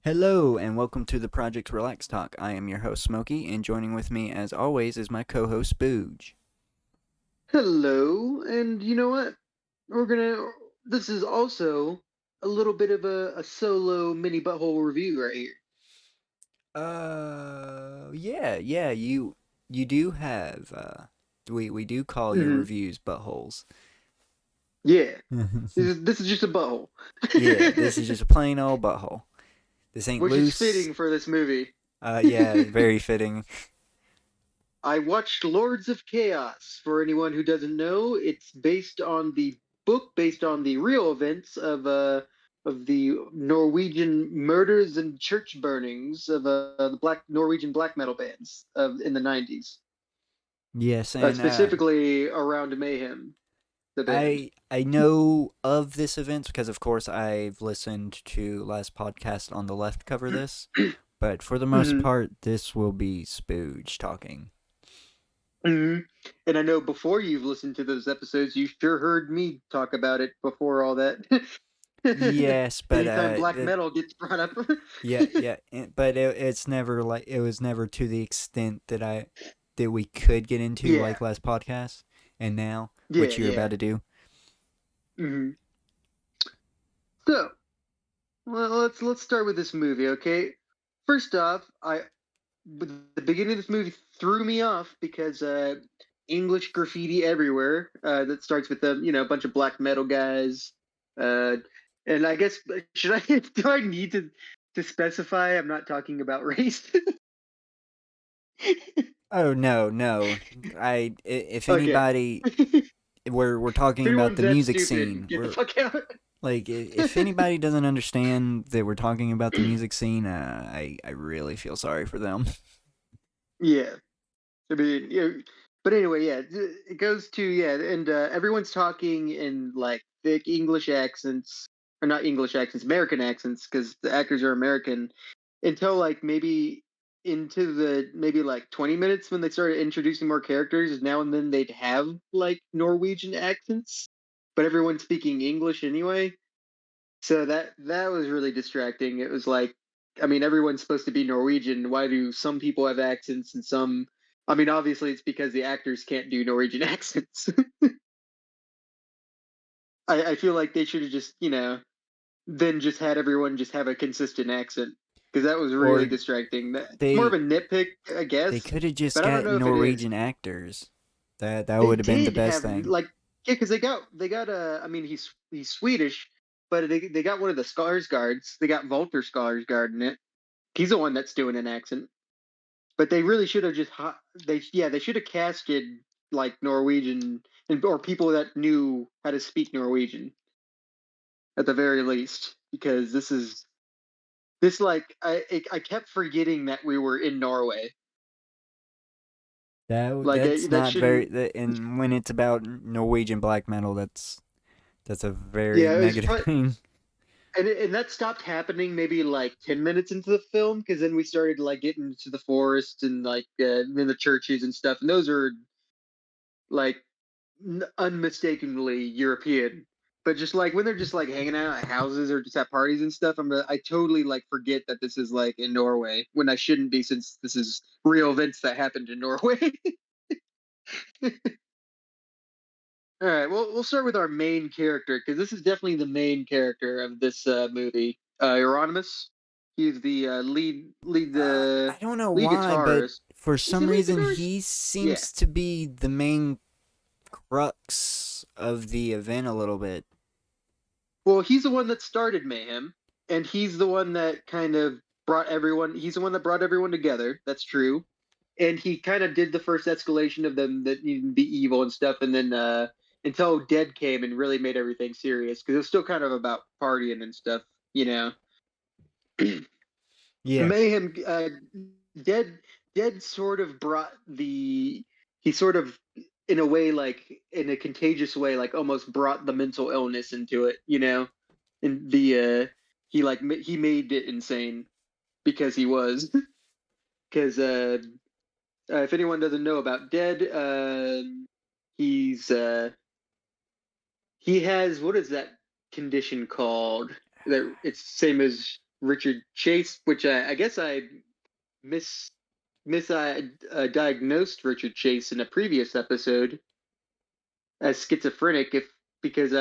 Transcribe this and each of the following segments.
Hello, and welcome to the Project Relax Talk. I am your host, Smokey, and joining with me, as always, is my co host, Booge. Hello, and you know what? We're gonna. This is also a little bit of a solo mini butthole review right here. You do have, we do call your Hmm. reviews buttholes. Yeah, this is just a butthole, Yeah, this is just a plain old butthole. This ain't which is loose. fitting for this movie. Yeah, very fitting. I watched Lords of Chaos. For anyone who doesn't know, it's based on the book, based on the real events of the Norwegian murders and church burnings of the black Norwegian black metal bands of in the 90s. Yes, and Specifically around Mayhem, the band. I know of this event because, of course, I've listened to last podcast on the left cover this. But for the most Hmm. part, this will be Spooge talking. Hmm. And I know before you've listened to those episodes, you sure heard me talk about it before all that. Yes, but Anytime black metal gets brought up. but it's never like it was never to the extent that we could get into Yeah, like last podcast and now, yeah, which you're yeah. about to do. Hmm. So, well, let's start with this movie, okay? First off, the beginning of this movie threw me off because English graffiti everywhere. That starts with a bunch of black metal guys. Uh, and I guess should I do I need to specify? I'm not talking about race. Oh no, no. If Okay. anybody, we're If talking about anyone's the that music stupid, scene. get the We're fuck out. like if anybody doesn't understand that we're talking about the music scene, I really feel sorry for them. Yeah. I mean, but anyway, yeah, it goes to and everyone's talking in like thick English accents, or not English accents, American accents, because the actors are American. Until like maybe into the maybe like 20 minutes when they started introducing more characters, now and then they'd have like Norwegian accents, but everyone's speaking English anyway. So that was really distracting. It was like, I mean, everyone's supposed to be Norwegian. Why do some people have accents and some? I mean, obviously it's because the actors can't do Norwegian accents. I feel like they should have just, then just had everyone just have a consistent accent because that was really Or distracting. It's more of they a nitpick, I they guess, could have just but I don't got know if it is. Norwegian actors. That They would have been the did best have thing. like, yeah, because they got I mean, he's Swedish, but they got one of the Skarsgårds. They got Walter Skarsgård in it. He's the one that's doing an accent. But they really should have just they should have casted like Norwegian or people that knew how to speak Norwegian at the very least, because this like I kept forgetting that we were in Norway. Like That's that not very. shouldn't. And when it's about Norwegian black metal, that's a very Yeah, it was negative probably, thing. and that stopped happening maybe like 10 minutes into the film because then we started like getting into the forest and like in the churches and stuff, and those are like unmistakably European. But just like when they're just like hanging out at houses or just at parties and stuff, I totally like forget that this is like in Norway when I shouldn't be, since this is real events that happened in Norway. All right, well we'll start with our main character because this is definitely the main character of this movie. Euronymous. He's the I don't know lead why, but guitarist. for Is he some lead reason guitarist? he Yeah. seems to be the main crux of the event a little bit. Well, he's the one that started Mayhem, and he's the one that kind of brought everyone. He's the one that brought everyone together. That's true. And he kind of did the first escalation of them that needed to be evil and stuff, and then until Dead came and really made everything serious because it was still kind of about partying and stuff, you know. Yeah, Mayhem, Dead, Dead sort of brought the. He sort of, in a way, like in a contagious way, like almost brought the mental illness into it, you know. And he like he made it insane because he was because if anyone doesn't know about Dead, he's he has, what is that condition called? That it's same as. Richard Chase, which I guess I mis diagnosed Richard Chase in a previous episode as schizophrenic, if because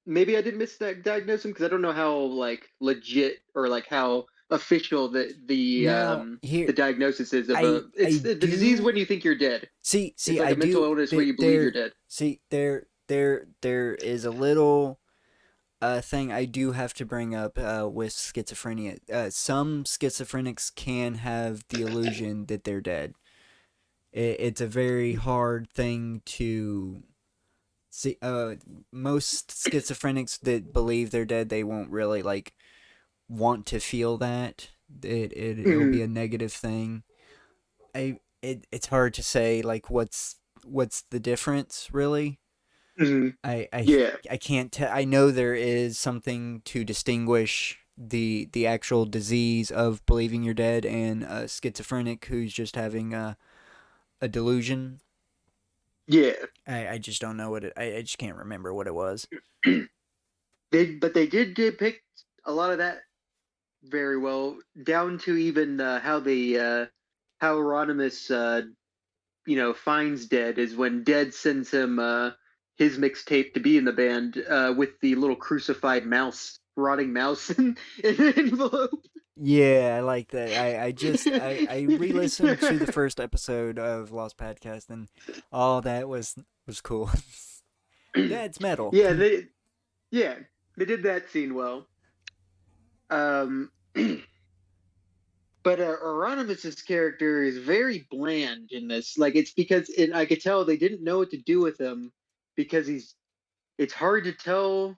maybe I did misdiagnose him because I don't know how like legit or like how official Now the here, diagnosis is of I a it's I the disease do when you think you're dead. see It's like I a mental do illness where you believe you're dead. there is a little thing I do have to bring up with schizophrenia. Some schizophrenics can have the illusion that they're dead. It's a very hard thing to see. Most schizophrenics that believe they're dead, they won't really like want to feel that. It'll be Mm-hmm. a negative thing. It's hard to say like what's the difference really. Mm-hmm. I I Yeah, I can't tell. I know there is something to distinguish the actual disease of believing you're dead and a schizophrenic who's just having a delusion. yeah. I just don't know what I just can't remember what it was. They did depict a lot of that very well, down to even how Euronymous finds Dead is when Dead sends him his mixtape to be in the band with the little crucified mouse, rotting mouse in the envelope. Yeah, I like that. I re-listened to the first episode of Lost Podcast and all that was cool. That's metal. yeah, yeah they did that scene well. Um, but Euronymous' character is very bland in this. Like it's because I could tell they didn't know what to do with him because it's hard to tell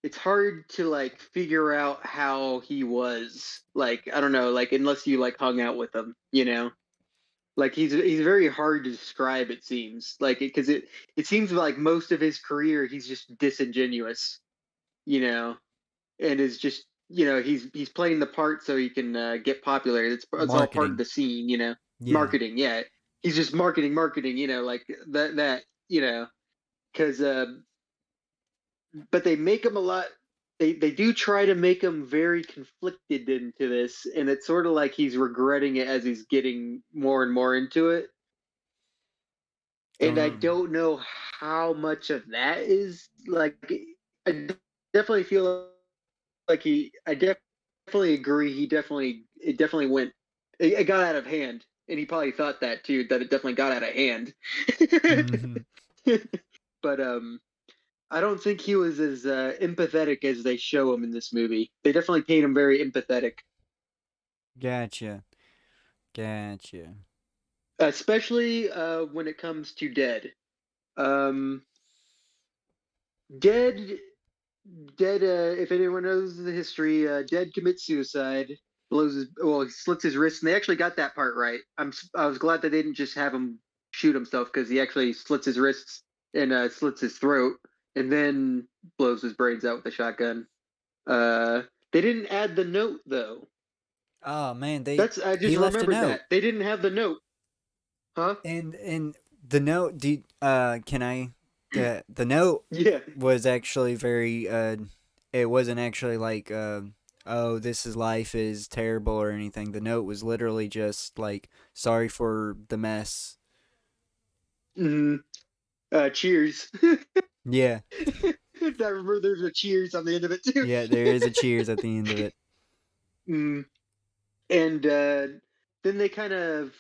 it's hard to like figure out how he was like I don't know like unless you like hung out with him, like he's very hard to describe, it seems like because it seems like most of his career he's just disingenuous, you know and is just he's playing the part so he can get popular. It's all part of Marketing. the scene, Yeah. marketing. Yeah, he's just marketing, like that because but they make him a lot. They do try to make him very conflicted into this, and it's sort of like he's regretting it as he's getting more and more into it. And I Um. don't know how much of that is like. I definitely feel like I definitely agree. It definitely went. It got out of hand, and he probably thought that too. That it definitely got out of hand. Mhm. But I don't think he was as empathetic as they show him in this movie. They definitely paint him very empathetic, Gotcha. Gotcha. especially when it comes to Dead. Um, Dead, Dead. If anyone knows the history, Dead commits suicide. He slits his wrist, and they actually got that part right. I was glad that they didn't just have him shoot himself because he actually slits his wrists and slits his throat, and then blows his brains out with a shotgun. Uh, they didn't add the note though. Oh man, they That's I he just left a remembered note. that they didn't have the note, huh? And the note can I the note Yeah. was actually very it wasn't actually like oh this is life is terrible or anything. The note was literally just like sorry for the mess. Mm-hmm. Cheers. Yeah. I remember there's a cheers on the end of it too. Yeah, there is a cheers at the end of it. Mm. And then they kind of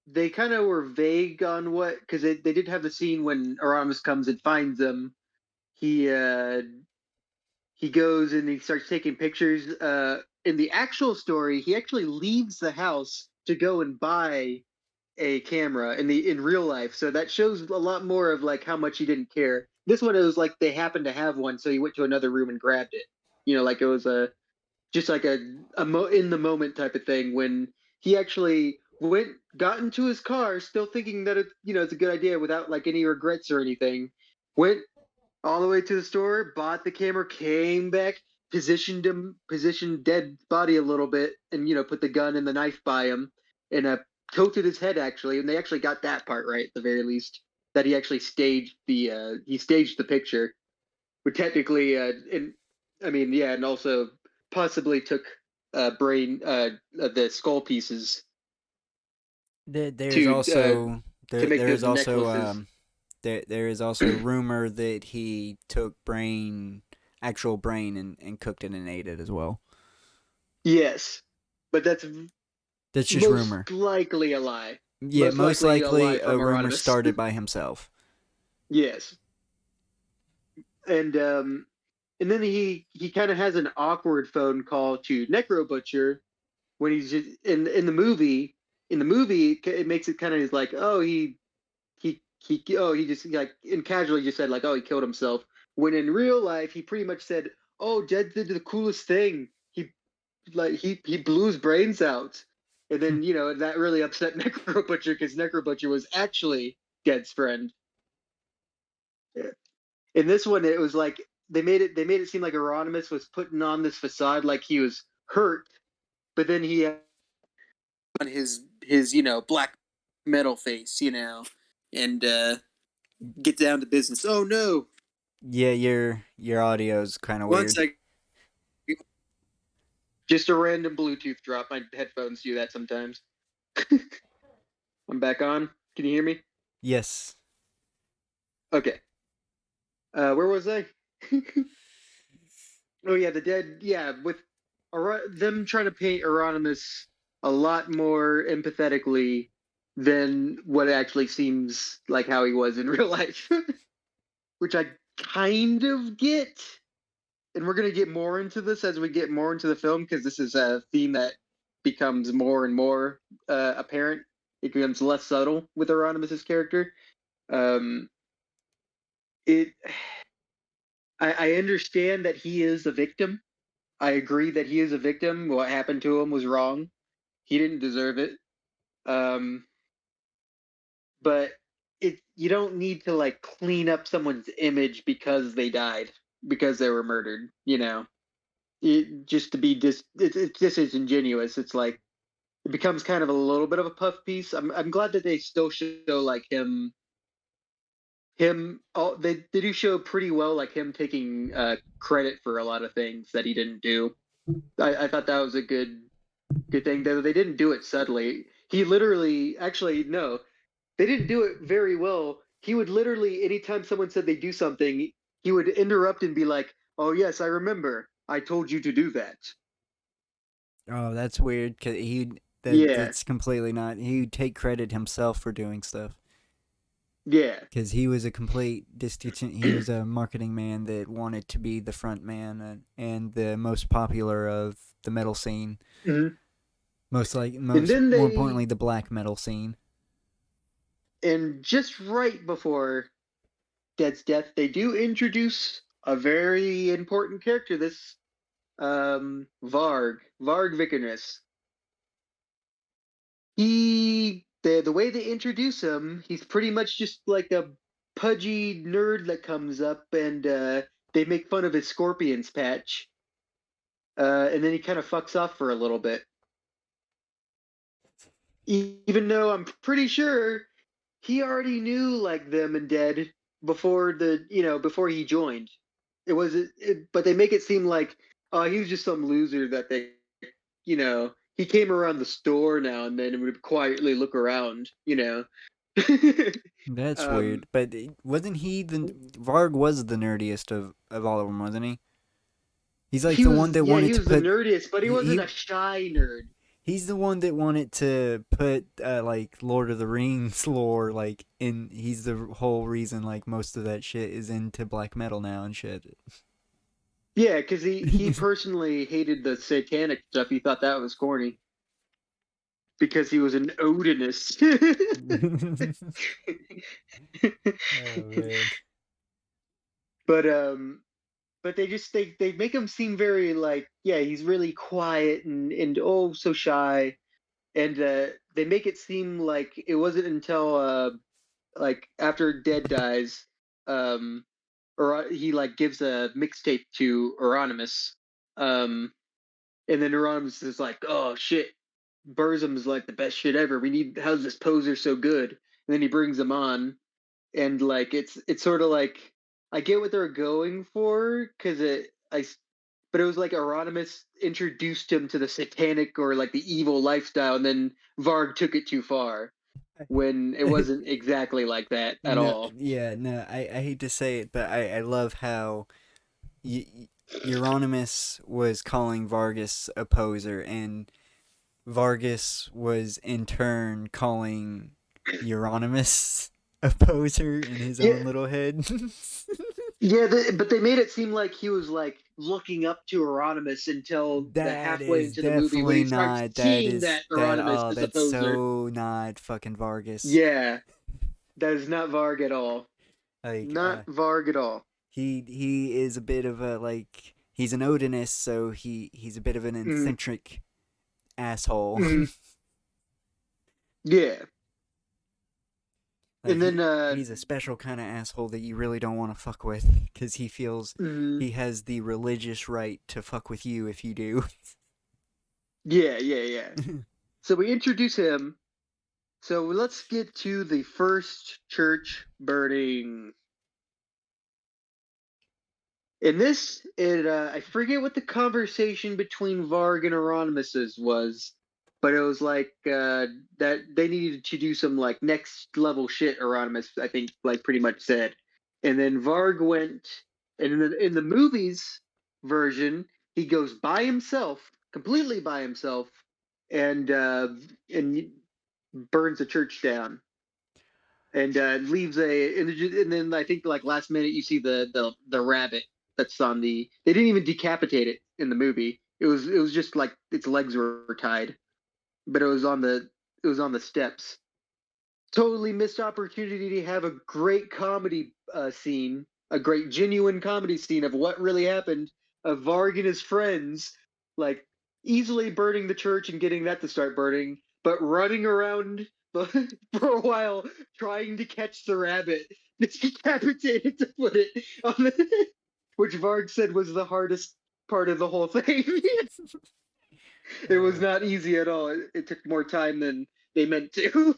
were vague on what because they did have the scene when Aramis comes and finds them. He he goes and he starts taking pictures. In the actual story, he actually leaves the house to go and buy a camera in real life. So that shows a lot more of like how much he didn't care. This one it was like they happened to have one, so he went to another room and grabbed it. Like it was a just like in the moment type of thing when he actually got into his car still thinking that it's a good idea without like any regrets or anything. Went all the way to the store, bought the camera, came back, positioned Dead body a little bit, and put the gun and the knife by him, and tilted his head actually, and they actually got that part right at the very least. That he actually staged the picture, but technically, and I mean, yeah, and also possibly took brain the skull pieces There's to also make there is those also necklaces. there is also rumor that he took actual brain, and cooked it and ate it as well. Yes, but that's That's just most rumor. likely a lie. Yeah, Most most likely a lie likely a from rumor Euronymous. started by himself. Yes, and then he kind of has an awkward phone call to Necro Butcher when he's just, in the movie. In the movie, it makes it kind of like, oh, he just like and casually just said like, oh, he killed himself. When in real life, he pretty much said, oh, Jed did the coolest thing. He blew his brains out, and then that really upset Necro Butcher because Necro Butcher was actually Jed's friend. In this one, it was like they made it seem like Euronymous was putting on this facade like he was hurt, but then he had on his black metal face, and get down to business. Oh no! Yeah, your audio's kind of One weird. sec. Just a random Bluetooth drop. My headphones do that sometimes. I'm back on. Can you hear me? Yes. Okay. Where was I? Oh yeah, the dead. Yeah, with them trying to paint Euronymous a lot more empathetically than what actually seems like how he was in real life, which I kind of get. And we're gonna get more into this as we get more into the film because this is a theme that becomes more and more apparent. It becomes less subtle with Euronymous' character. Um, it. I understand that he is a victim. I agree that he is a victim. What happened to him was wrong. He didn't deserve it. Um, but you don't need to like clean up someone's image because they died, because they were murdered. Just to be it's disingenuous. It's like it becomes kind of a little bit of a puff piece. I'm glad that they still show like they do show pretty well like him taking credit for a lot of things that he didn't do. I thought that was a good thing, though they didn't do it subtly. He literally, actually, no, they didn't do it very well. He would literally, anytime someone said they do something, he would interrupt and be like, "Oh yes, I remember. I told you to do that." Oh, that's weird. Cause Yeah, that's completely not. He'd take credit himself for doing stuff. yeah, Because he was a complete discontent. He was a marketing man that wanted to be the front man, and the most popular of the metal scene. Mhm. And Most then more importantly, the black metal scene. and just right before Dead's death, they do introduce a very important character. This Varg Vikernes. The way they introduce him, he's pretty much just like a pudgy nerd that comes up and they make fun of his scorpions patch, and then he kind of fucks off for a little bit. Even though I'm pretty sure he already knew like them and Dead before he joined. But they make it seem like he was just some loser that he came around the store now and then and would quietly look around. That's um, weird. But wasn't he the Varg was the nerdiest of all of them, wasn't he? He's like he the one was that yeah, wanted he to was the put nerdiest, but he wasn't he a shy nerd. he's the one that wanted to put like Lord of the Rings lore like in. He's the whole reason like most of that shit is into black metal now and shit. Yeah, because he personally hated the satanic stuff. He thought that was corny because he was an Odinist. Oh man. but they make him seem very like yeah, he's really quiet and oh so shy, and they make it seem like it wasn't until like after Dead dies, um, or he like gives a mixtape to Euronymous, um, and then Euronymous is like, oh shit, Burzum's like the best shit ever. How's this poser so good? And then he brings him on, and like it's sort of like I get what they're going for because but it was like Euronymous introduced him to the satanic or like the evil lifestyle, and then Varg took it too far when it wasn't exactly like that at No, all. yeah, no. I hate to say it, but I love how Euronymous was calling Vargas a poser, and Vargas was in turn calling Euronymous a poser in his Yeah, own little head. yeah, but they made it seem like he was like looking up to Euronymous until the That halfway is into the movie when definitely he starts not. That seeing is that that. Euronymous Oh, is a that's poser. so not fucking Vargas. Yeah, that is not Varg at all. Like, Not Varg at all. he is a bit of a like. He's an Odinist, so he's a bit of an Mm, eccentric asshole. mm, yeah, Like and then he's a special kind of asshole that you really don't want to fuck with because he feels mm, he has the religious right to fuck with you if you do. yeah, yeah, yeah. So we introduce him. So let's get to the first church burning. In this, it I forget what the conversation between Varg and Euronymous was, but it was like that they needed to do some like next level shit. Euronymous, I think, like pretty much said, and then Varg went, and in the movies version, he goes by himself, completely by himself, and uh, and burns the church down and leaves and then I think like last minute you see the rabbit that's on the they didn't even decapitate it in the movie. It was just like its legs were tied, but it was on the steps. Totally missed opportunity to have a great comedy scene, a great genuine comedy scene of what really happened, of Varg and his friends like easily burning the church and getting that to start burning, but running around for a while trying to catch the rabbit that's decapitated to put it on the, which Varg said was the hardest part of the whole thing. It was uh, not easy at all. It took more time than they meant to.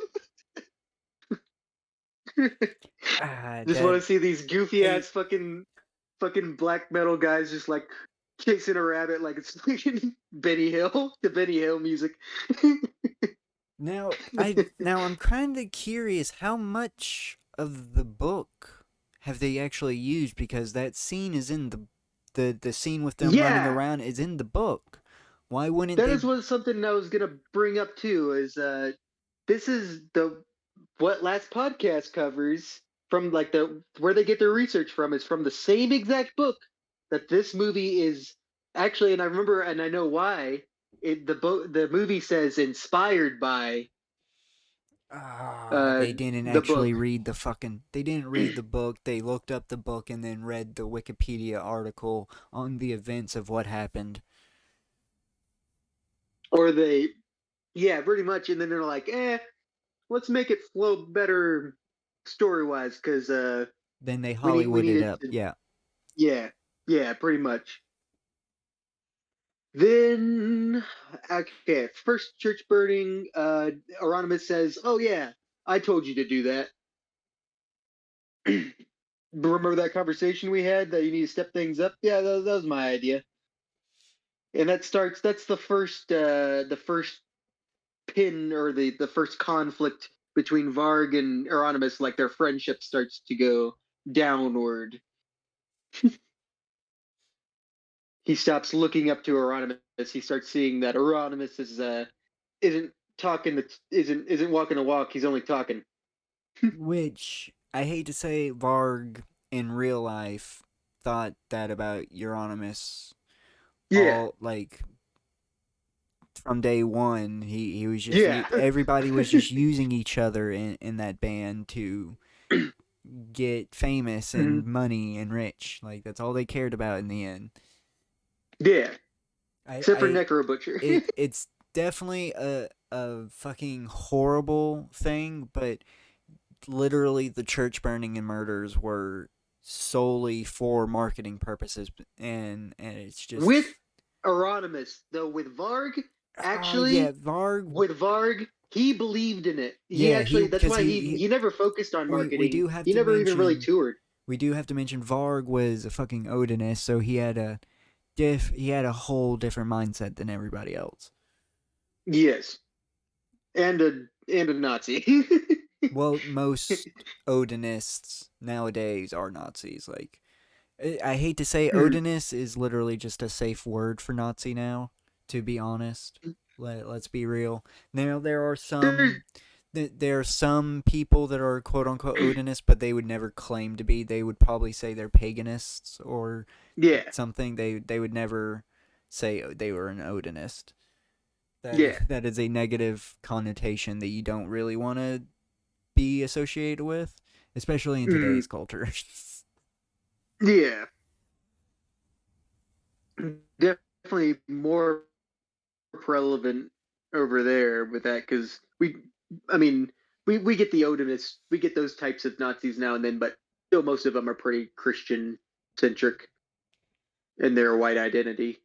Just want that to see these goofy I ass fucking black metal guys just like chasing a rabbit like it's fucking Benny Hill, the Benny Hill music. now I'm kind of curious how much of the book have they actually used because that scene is in the scene with them running Yeah, around is in the book. Why wouldn't that they? is what something I was gonna bring up too. Is this is the what last podcast covers from like the where they get their research from is from the same exact book that this movie is actually, and I remember and I know why. The movie says inspired by Ah, they didn't the book. actually read the fucking. They didn't read the book. They looked up the book and then read the Wikipedia article on the events of what happened. Or they, yeah, pretty much, and then they're like, let's make it flow better story wise because Then they we Hollywooded need it it up. to, Yeah. yeah, yeah, pretty much. Then okay, first church burning, Euronymous says, oh yeah, I told you to do that. Remember that conversation we had that you need to step things up? Yeah, that was my idea. And that's the first pin or the first conflict between Varg and Euronymous, like their friendship starts to go downward. He stops looking up to Euronymous. He starts seeing that Euronymous isn't talking the isn't walking a walk. He's only talking. Which I hate to say, Varg in real life thought that about Euronymous Yeah, all like from day one. He was just yeah, everybody was just using each other in that band to get famous and money and rich. Like that's all they cared about in the end. yeah. Except for I Necro Butcher. it's definitely a fucking horrible thing, but literally the church burning and murders were solely for marketing purposes, and it's just With Euronymous, though, with Varg, yeah, actually, Varg. with Varg, he believed in it. He Yeah, he actually, that's because why he never focused on we marketing. do have He to never even really mention toured. we do have to mention Varg was a fucking Odinist, so he had a he had a whole different mindset than everybody else. Yes, and a Nazi. Well, most Odinists nowadays are Nazis. Like, I hate to say Odinist is literally just a safe word for Nazi now, to be honest. Let's be real. Now, There's there are some people that are quote unquote Odinists, but they would never claim to be. They would probably say they're paganists or yeah, something. They would never say they were an Odinist. yeah, That is a negative connotation that you don't really want to be associated with, especially in mm, today's culture. yeah. Definitely more relevant over there with that because I mean, we get the Odinists, we get those types of Nazis now and then, but still most of them are pretty Christian centric in their white identity.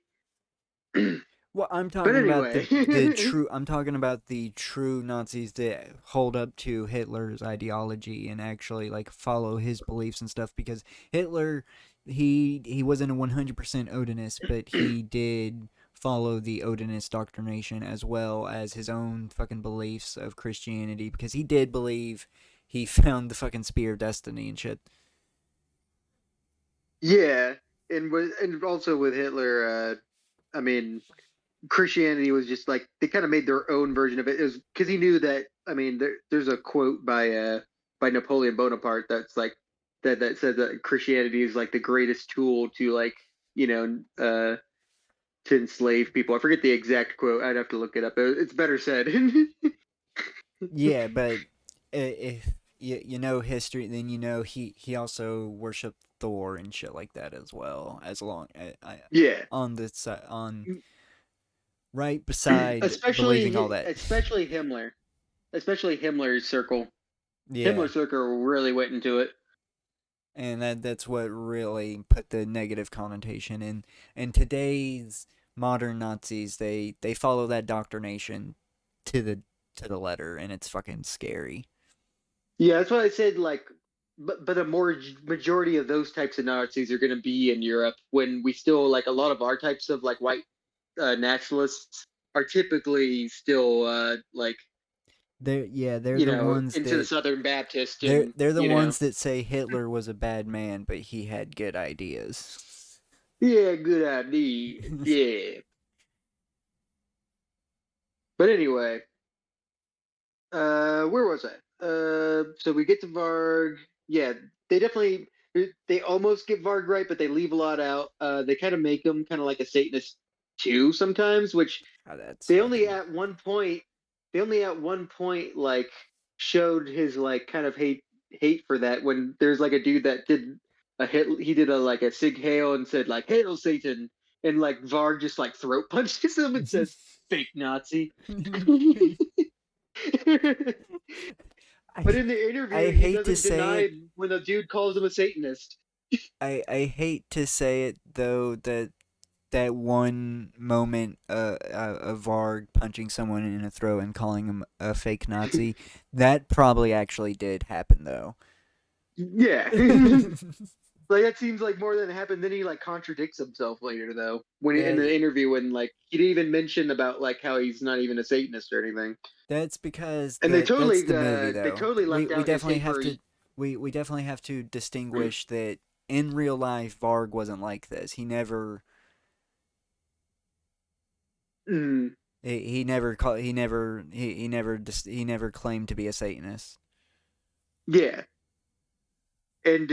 Well, I'm But talking about anyway, the true. I'm talking about the true Nazis that hold up to Hitler's ideology and actually like follow his beliefs and stuff. Because Hitler, he wasn't a 100% Odinist, but he did follow the Odinist doctrination as well as his own fucking beliefs of Christianity. Because he did believe he found the fucking spear of destiny and shit. yeah, and also with Hitler, I mean, Christianity was just like they kind of made their own version of it. It was because he knew that. I mean, there's a quote by Napoleon Bonaparte that's like that says that Christianity is like the greatest tool to like you know to enslave people. I forget the exact quote. I'd have to look it up. It's better said. Yeah, but if you know history, then you know he also worshipped Thor and shit like that as well. As long Yeah, on the on right beside believing all that. especially Himmler, especially Himmler's circle. Yeah, Himmler's circle really went into it. and that's what really put the negative connotation in. And today's modern Nazis, they follow that doctrination to the letter, and it's fucking scary. Yeah, that's why I said like, but a more majority of those types of Nazis are going to be in Europe when we still like a lot of our types of like white nationalists are typically still like They're the ones into the that Southern Baptist and they're the ones that say Hitler was a bad man, but he had good ideas. yeah, good idea, yeah. But anyway, where was I? So we get to Varg. Yeah, they definitely they almost get Varg right, but they leave a lot out. They kind of make him kind of like a Satanist too sometimes, which Oh, that's they only fucking. at one point they only at one point like showed his like kind of hate for that when there's like a dude that did a hit he did a like a sig hail and said like hail Satan and like Varg just like throat punches him and says fake Nazi. But I in the I interview, he hate to doesn't say deny it. when the dude calls him a Satanist. I hate to say it though that that one moment of Varg punching someone in the throat and calling him a fake Nazi, that probably actually did happen though. Yeah. Like that seems like more than it happened. Then he like contradicts himself later though. When in that the interview when like he didn't even mention about like how he's not even a Satanist or anything. That's because And that's the movie they though. totally left We out his definitely hate have for to we definitely have to distinguish that in real life Varg wasn't like this. mm, He never he never claimed to be a Satanist. yeah. And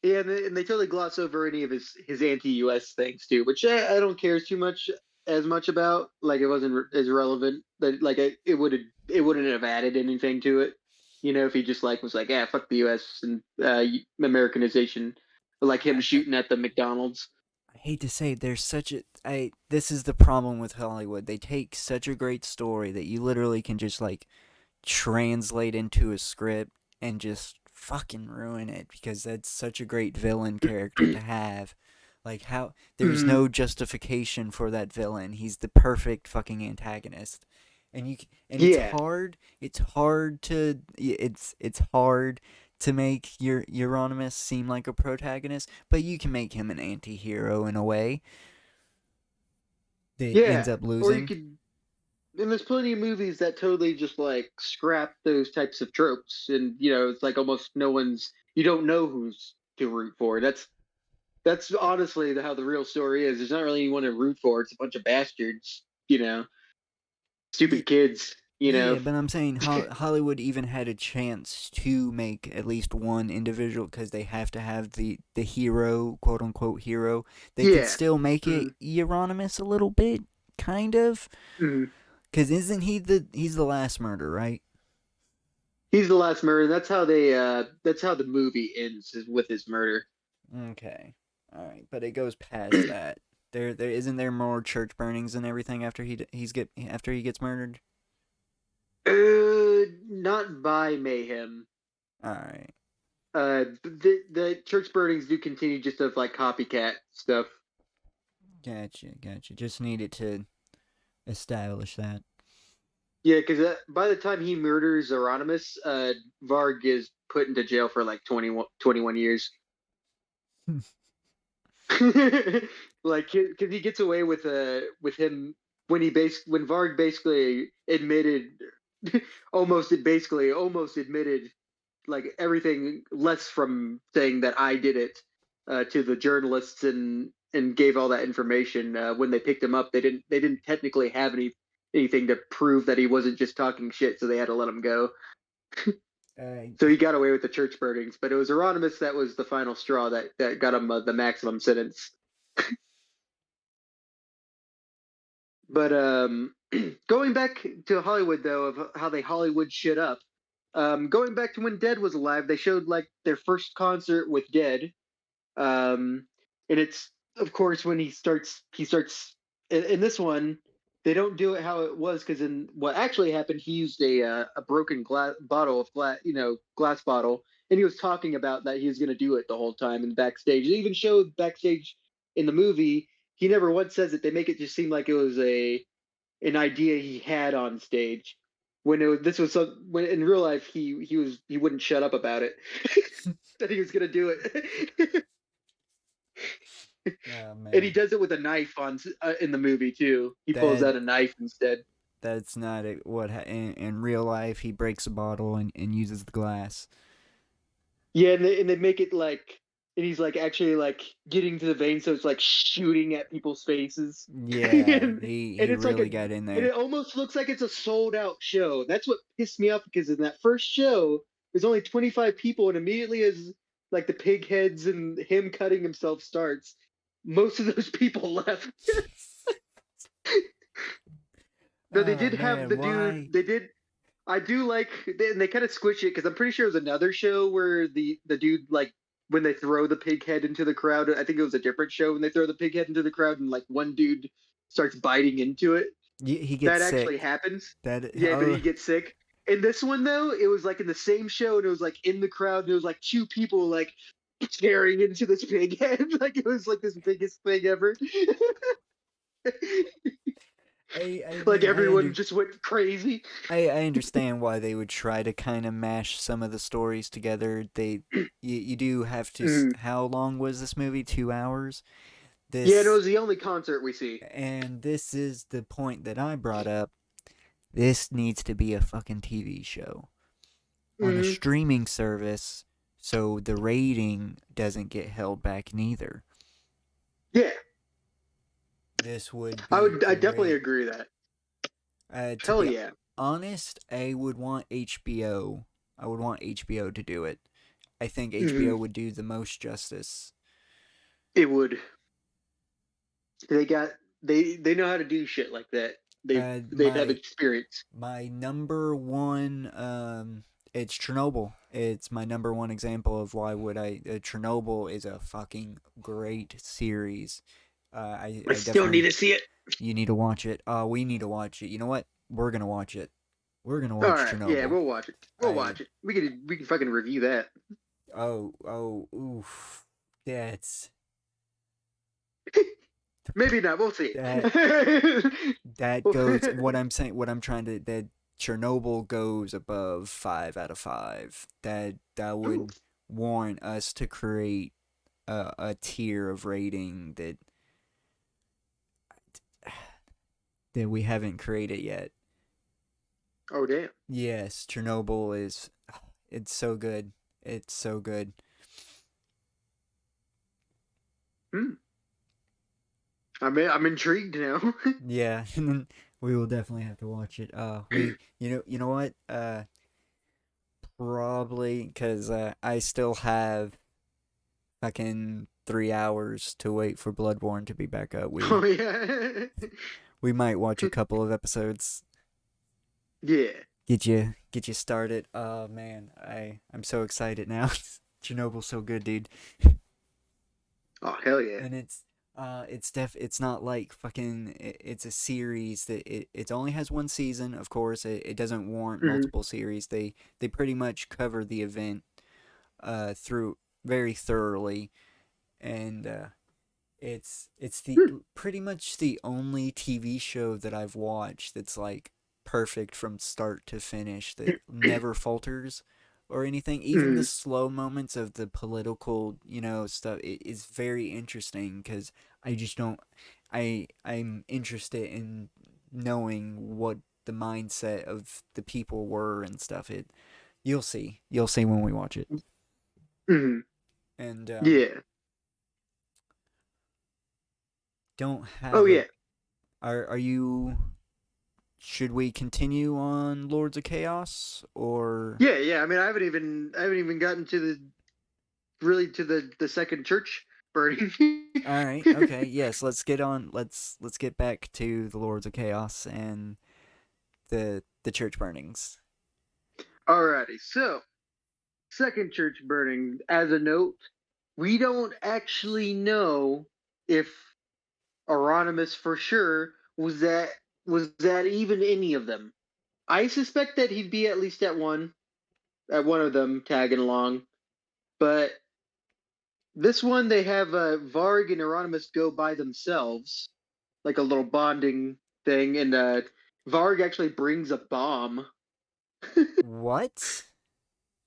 yeah, and they totally gloss over any of his anti-US things too, which I don't care too much as much about. Like it wasn't as relevant, but like it wouldn't have added anything to it. You know, if he just like was like, yeah, fuck the US and Americanization, like him I shooting at the McDonald's. I hate to say it, there's such a I this is the problem with Hollywood. They take such a great story that you literally can just like translate into a script and just fucking ruin it because that's such a great villain character to have. Like how there's Mhm. no justification for that villain. He's the perfect fucking antagonist. And you and Yeah, it's hard to make your Euronymous seem like a protagonist, but you can make him an anti-hero in a way that Yeah, ends up or you losing. could. And there's plenty of movies that totally just like scrap those types of tropes, and it's like almost no one's. You don't know who's to root for. That's honestly how the real story is. There's not really anyone to root for. It's a bunch of bastards, Yeah, stupid kids. yeah, but I'm saying Hollywood even had a chance to make at least one individual because they have to have the hero, quote unquote hero. They could Yeah. still make it Mm, Euronymous a little bit, kind of, mm. because isn't he's the last murder, right? He's the last murder. That's how the movie ends is with his murder. Okay, all right, but it goes past that. There isn't there more church burnings and everything after after he gets murdered. Not by mayhem. All right, The church burnings do continue just of like copycat stuff. gotcha. Just needed to establish that. Yeah, because by the time he murders Euronymous, Varg is put into jail for like 21 years. Like, because he gets away with him when Varg basically admitted, almost admitted like everything less from saying that I did it to the journalists and gave all that information when they picked him up. They didn't technically have anything to prove that he wasn't just talking shit, so they had to let him go. uh, So he got away with the church burnings, but it was Euronymous that was the final straw that got him the maximum sentence. But going back to Hollywood though, of how they Hollywood shit up. Going back to when Dead was alive, they showed like their first concert with Dead. And it's of course when he starts in this one they don't do it how it was because in what actually happened he used a broken glass bottle of glass bottle, and he was talking about that he was going to do it the whole time and backstage. They even showed backstage in the movie. He never once says it. They make it just seem like it was a an idea he had on stage when this was when in real life he wouldn't shut up about it. That he was going to do it. oh And he man, does it with a knife on in the movie too. He pulls that out a knife instead. that's not what in real life he breaks a bottle and uses the glass. Yeah, and they make it like, and he's like actually like getting to the vein, so it's like shooting at people's faces, Yeah, and, he and it's like really got in and there. it almost looks like it's a sold out show. That's what pissed me off because in that first show, there's only 25 people, and immediately as like the pig heads and him cutting himself starts, most of those people left. Though they Oh did have the man, dude, why? they did. I do like, and they kind of squish it because I'm pretty sure it was another show where the dude like when they throw the pig head into the crowd. I think it was a different show when they throw the pig head into the crowd and like one dude starts biting into it. He gets That actually sick. happens. That Yeah, but oh he gets sick. In this one though, it was like in the same show and it was like in the crowd and it was like two people like staring into this pig head like it was like this biggest thing ever. I Like mean everyone just went crazy. I understand why they would try to kind of mash some of the stories together. You do have to. Mm. How long was this movie? 2 hours. Yeah, and it This was the only concert we see. and this is the point that I brought up. This needs to be a fucking TV show on a Mm. streaming service, so the rating doesn't get held back neither. Yeah, This would be I definitely great. agree with that. To Hell be yeah. honest, I would want HBO. I would want HBO to do it. I think Hmm. HBO would do the most justice. It would. They got they know how to do shit like that. They've have My experience. number one it's Chernobyl. It's my number one example of why would I Chernobyl is a fucking great series. I I still need definitely to see it. you need to watch it. We need to watch it. You know what? We're gonna watch it. We're gonna All watch right, yeah, Chernobyl. we'll watch it. We'll I watch it. We can fucking review that. oof. That's Maybe not. We'll see. that that goes what I'm saying what I'm trying to that Chernobyl goes above 5 out of 5. That Ooh. would warrant us to create a tier of rating that we haven't created yet. Oh damn. Yes, Chernobyl is it's so good. It's so good. Hmm. I'm intrigued now. Yeah, we will definitely have to watch it. You know what? Probably because I still have fucking 3 hours to wait for Bloodborne to be back up. We Oh yeah. we might watch a couple of episodes. Yeah. Get you started. Oh man, I'm so excited now. Chernobyl's so good, dude. Oh hell yeah. And it's not like fucking it's a series that it only has one season. Of course, it doesn't warrant Hmm. multiple series. They pretty much cover the event through very thoroughly, and it's the pretty much the only TV show that I've watched that's like perfect from start to finish, that never falters or anything. Even the Hmm. slow moments of the political, stuff, it is very interesting because I just don't. I'm interested in knowing what the mindset of the people were and stuff. You'll see when we watch it. Hmm. And Yeah. don't Oh have a. yeah. Are you should we continue on Lords of Chaos or? Yeah, yeah. I mean, I haven't even gotten to the second church burning. All right, okay, yes. Let's get on. Let's get back to the Lords of Chaos and the church burnings. Alrighty. So, second church burning. As a note, we don't actually know if Euronymous for sure was that even any of them. I suspect that he'd be at least at one of them tagging along, but this one they have Varg and Euronymous go by themselves, like a little bonding thing, and Varg actually brings a bomb. What?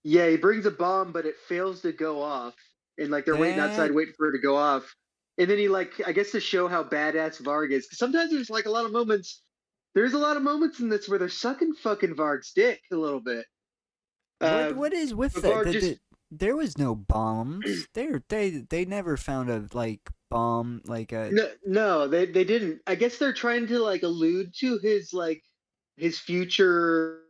Yeah, he brings a bomb, but it fails to go off, and like they're waiting outside, That waiting for it to go off, and then he like I guess to show how badass Varg is. 'Cause sometimes there's like a lot of moments. There's a lot of moments in this where they're sucking fucking Varg's dick a little bit. what Uh, what is with but that? Varg That just there was no bombs. They never found a like bomb like a. no, no, they didn't. I guess they're trying to like allude to his future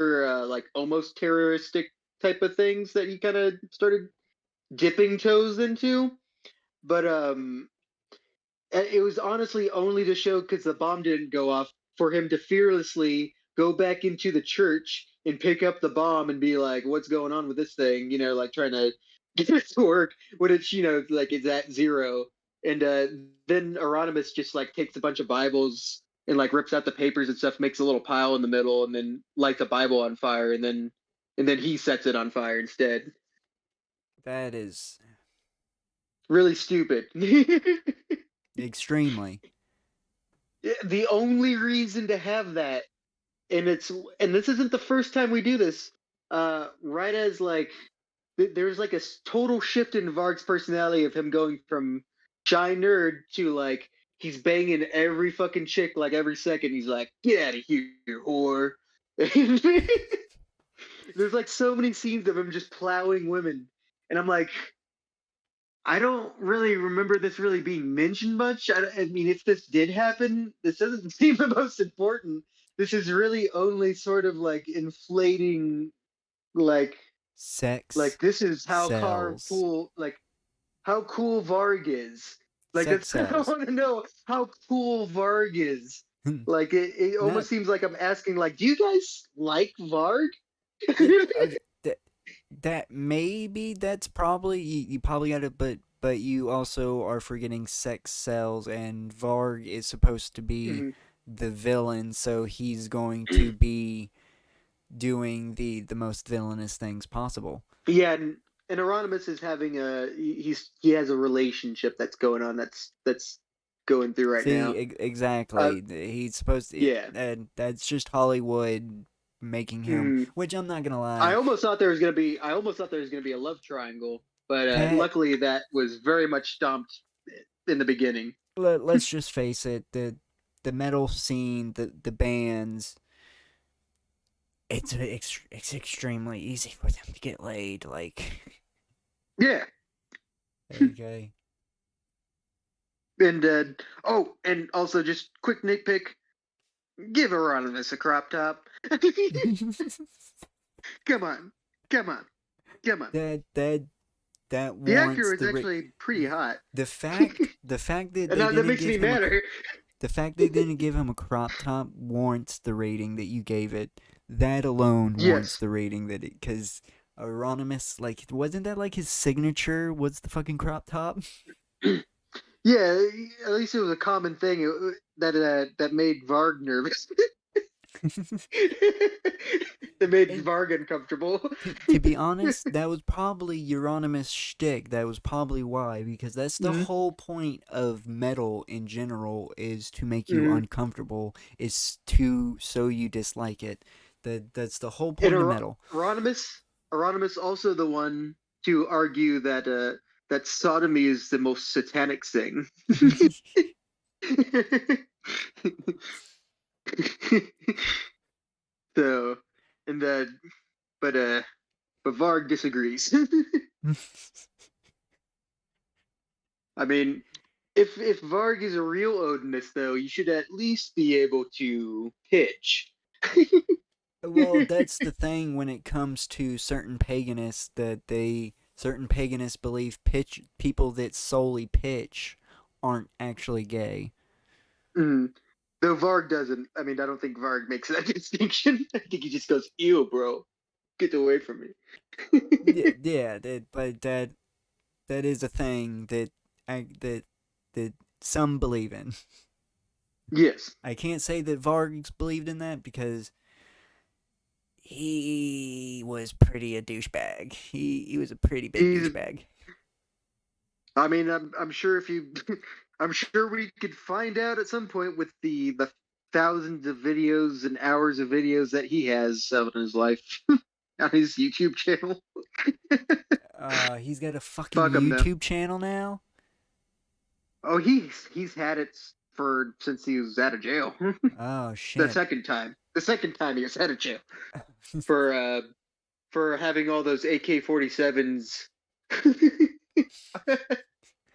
like almost terroristic type of things that he kind of started dipping toes into. But it was honestly only to show because the bomb didn't go off for him to fearlessly go back into the church and pick up the bomb and be like, "What's going on with this thing?" Like trying to get it to work when it's like it's at zero. And then Euronymous just like takes a bunch of Bibles and like rips out the papers and stuff, makes a little pile in the middle, and then lights a Bible on fire, and then he sets it on fire instead. That is Really stupid. extremely. The only reason to have that, and this isn't the first time we do this. Right as like there's like a total shift in Varg's personality of him going from shy nerd to like he's banging every fucking chick like every second. He's like, "Get out of here, whore." There's like so many scenes of him just plowing women, and I'm like, I don't really remember this really being mentioned much. I mean, if this did happen, this doesn't seem the most important. This is really only sort of like inflating, like, Sex like this is how sells. how cool Varg is. Like Sex that's I sells. want to know how cool Varg is. Like it No, almost seems like I'm asking, like, do you guys like Varg? it that that maybe that's probably you probably got it, but you also are forgetting sex sells, and Varg is supposed to be Mhm. the villain, so he's going to be doing the most villainous things possible. Yeah, and Euronymous is having he has a relationship that's going on that's going through right See, now. Uh, exactly. He's supposed to, yeah, and that's just Hollywood making him. Mm. Which I'm not gonna I lie, almost thought there was gonna be. I almost thought there was gonna be a love triangle, but that luckily that was very much stomped in the beginning. let's just face it, the metal scene, the bands, it's extremely easy for them to get laid. Like, Yeah, okay. and oh, and also just quick nitpick: give Hieronymus a crop top. Come on, come on, come on. that that that The actor warrants was the actually pretty hot, the fact that and they now that didn't makes give me him madder. the fact they didn't give him a crop top warrants the rating that you gave it. That alone warrants Yes. the rating that it, because Euronymous, like, wasn't that like his signature? Was the fucking crop top? Yeah, at least it was a common thing that made Varg nervous. That made And Varg uncomfortable. to be honest, that was probably Euronymous' shtick. That was probably why, because that's the Mm, whole point of metal in general, is to make you mm. uncomfortable, is to so you dislike it. That's the whole And point of metal. Hieronymus also the one to argue that sodomy is the most satanic thing. So, and but uh, but Varg disagrees. I mean, if Varg is a real Odinist, though, you should at least be able to pitch. Well, that's the thing when it comes to certain paganists, that they certain paganists believe pitch people that solely pitch aren't actually gay. Mm. Though Varg doesn't. I mean, I don't think Varg makes that distinction. I think he just goes, "Ew, bro, get away from Yeah, me." yeah, but that is a thing that that some believe in. Yes, I can't say that Vargs believed in that because he was pretty a douchebag. He was a pretty big he's. douchebag. I mean, I'm sure if you, I'm sure we could find out at some point with the thousands of videos and hours of videos that he has out in his life on his YouTube channel. He's got a fucking Fuck him though. YouTube channel now. Oh, he's had it for since he was out of jail. Oh The shit. second time. The second time he was out of jail for for having all those AK-47s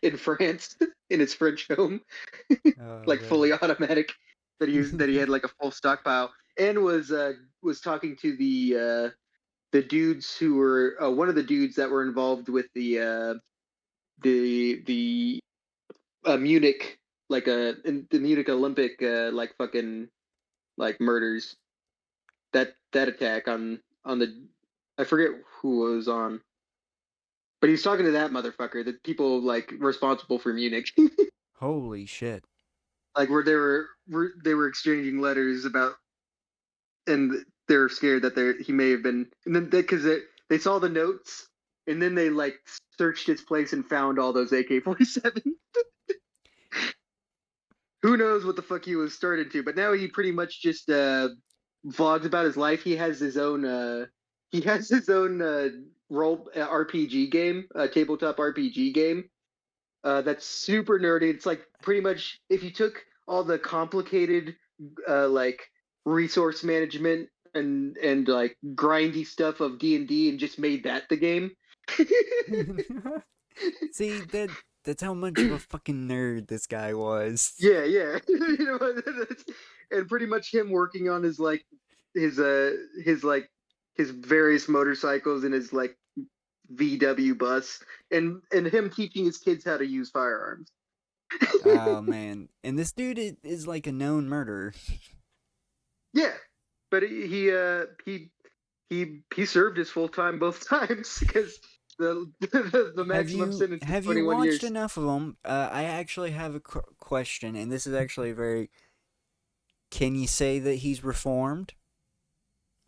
in France in his French home, Oh like god. fully automatic that he had like a full stockpile, and was talking to the dudes who were one of the dudes that were involved with the Munich in the Munich Olympic like fucking like murders, that attack on the I forget who was on, but he's talking to that motherfucker, the people like responsible for Munich, Holy shit. like where they were exchanging letters about, and they were scared that he may have been, and then because they saw the notes, and then they like searched his place and found all those AK-47. Who knows what the fuck he was started to, but now he pretty much just vlogs about his life. He has his own role RPG game, tabletop RPG game. That's super nerdy. It's like pretty much if you took all the complicated like resource management and like grindy stuff of D&D and just made that the game. See, that's how much of a fucking nerd this guy was. Yeah, yeah. And pretty much him working on his uh his like his various motorcycles and his like VW bus, and him teaching his kids how to use firearms. Oh man. And this dude is like a known murderer. Yeah, but he served his full time both times because the maximum sentence is Have you 21 watched years. enough of them? I actually have a question, and this is actually very. Can you say that he's reformed?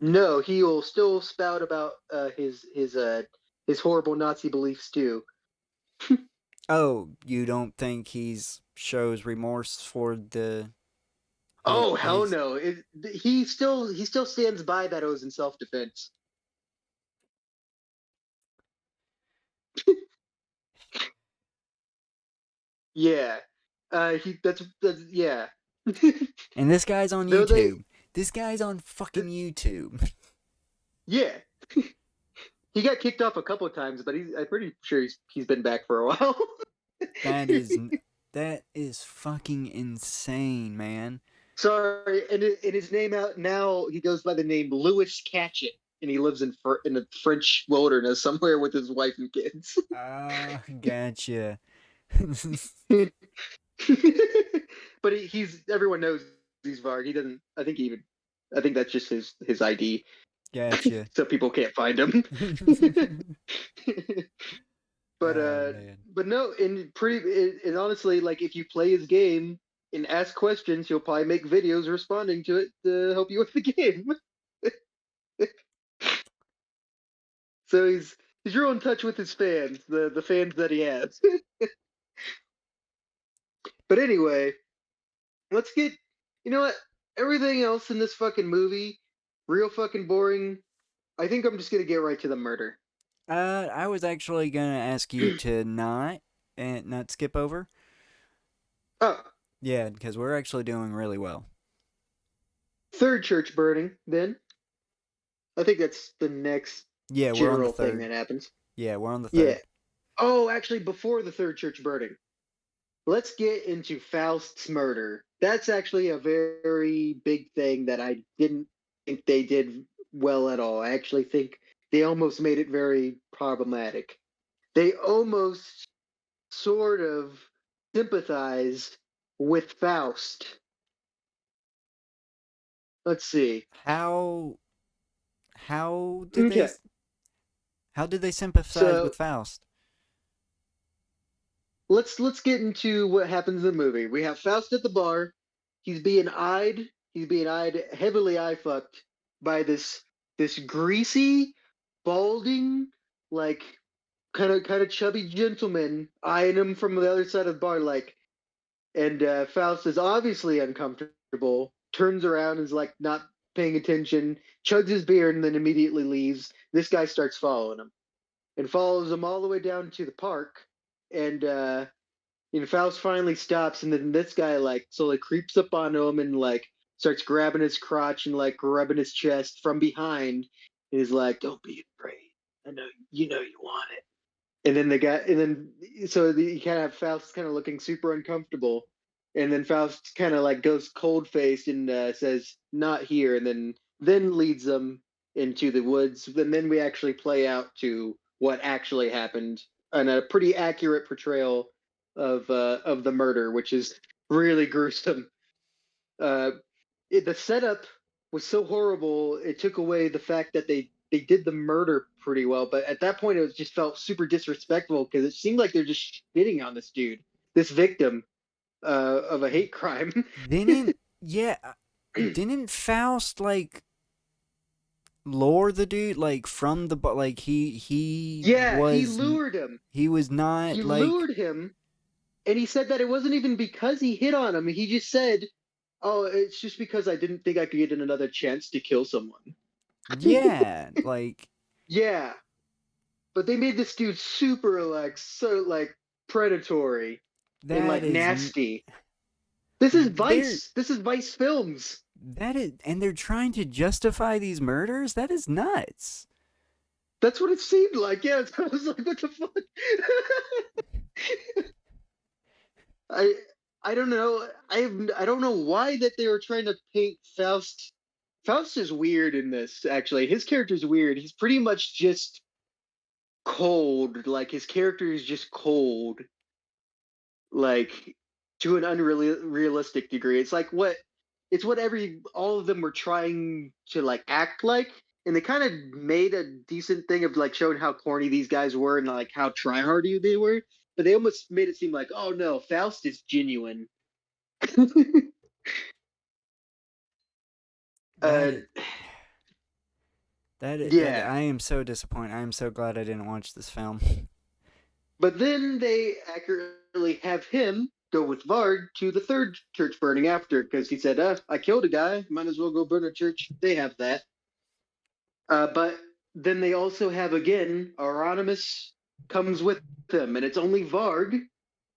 No, he will still spout about his horrible Nazi beliefs too. Oh, you don't think he's shows remorse for the Oh hell His no! He still stands by that it was in self defense. Yeah, he that's yeah. and this guy's on Though they YouTube. This guy's on fucking YouTube. yeah, he got kicked off a couple of times, but I'm pretty sure he's been back for a while. That is that is fucking insane, man. Sorry, and in his name out now, he goes by the name Louis Catchett, and he lives in the French wilderness somewhere with his wife and kids. Ah, gotcha. But he's everyone knows he's Varg. He doesn't. I think he even. I think that's just his ID, Gotcha. so people can't find him. but Oh uh, man. but no, and honestly, like if you play his game and ask questions, he'll probably make videos responding to it to help you with the game. So he's real in touch with his fans, the fans that he has. But anyway, let's get you know what? Everything else in this fucking movie, real fucking boring. I think I'm just gonna get right to the murder. I was actually gonna ask you to not skip over. Oh, Yeah, because we're actually doing really well. third church burning, then. I think that's the next Yeah, we're on the general thing third. that happens. Yeah, we're on the Yeah. third. Oh, actually, before the third church burning, let's get into Faust's murder. That's actually a very big thing that I didn't think they did well at all. I actually think they almost made it very problematic. They almost sort of sympathized with Faust. Let's see. How how did they Okay. how did they sympathize So with Faust? let's get into what happens in the movie. We have Faust at the bar. He's being eyed. He's being eyed heavily eye fucked by this greasy, balding, like kind of chubby gentleman eyeing him from the other side of the bar, like. And Faust is obviously uncomfortable. Turns around and is like not paying attention. Chugs his beer and then immediately leaves. This guy starts following him and follows him all the way down to the park. And Faust finally stops, and then this guy like slowly creeps up on him and like starts grabbing his crotch and like rubbing his chest from behind. And he's like, "Don't be afraid. I know you want it." And then the guy, and then so you kind of have Faust kind of looking super uncomfortable, and then Faust kind of like goes cold faced and says, "Not here," and then leads them into the woods. And then we actually play out to what actually happened, and a pretty accurate portrayal of the murder, which is really gruesome. Uh, the setup was so horrible. It took away the fact that they did the murder pretty well, but at that point it was just felt super disrespectful because it seemed like they're just shitting on this dude, this victim of a hate crime. Didn't yeah, didn't Faust like lure the dude like from the like Yeah, he was he not like lured him, and he said that it wasn't even because he hit on him. He just said, "Oh, it's just because I didn't think I could get another chance to kill someone." yeah, like Yeah, but they made this dude super like so like predatory and that like is nasty. This is they're Vice. This is Vice Films. that is and they're trying to justify these murders? That is nuts. That's what it seemed like. Yeah, I was like, what the fuck? I I don't know. I don't know why that they were trying to paint Faust. Faust is weird in this. Actually, his character's weird. He's pretty much just cold. Like his character is just cold. Like to an unrealistic degree. It's what every all of them were trying to like act like, and they kind of made a decent thing of like showing how corny these guys were and like how tryhardy they were. But they almost made it seem like, oh no, Faust is genuine. uh, That that yeah, I am so disappointed. I am so glad I didn't watch this film. but then they accurately have him. go with Varg to the third church burning after because he said, I killed a guy. Might as well go burn a church. They have that. But then they also have again Euronymous comes with them, and it's only Varg,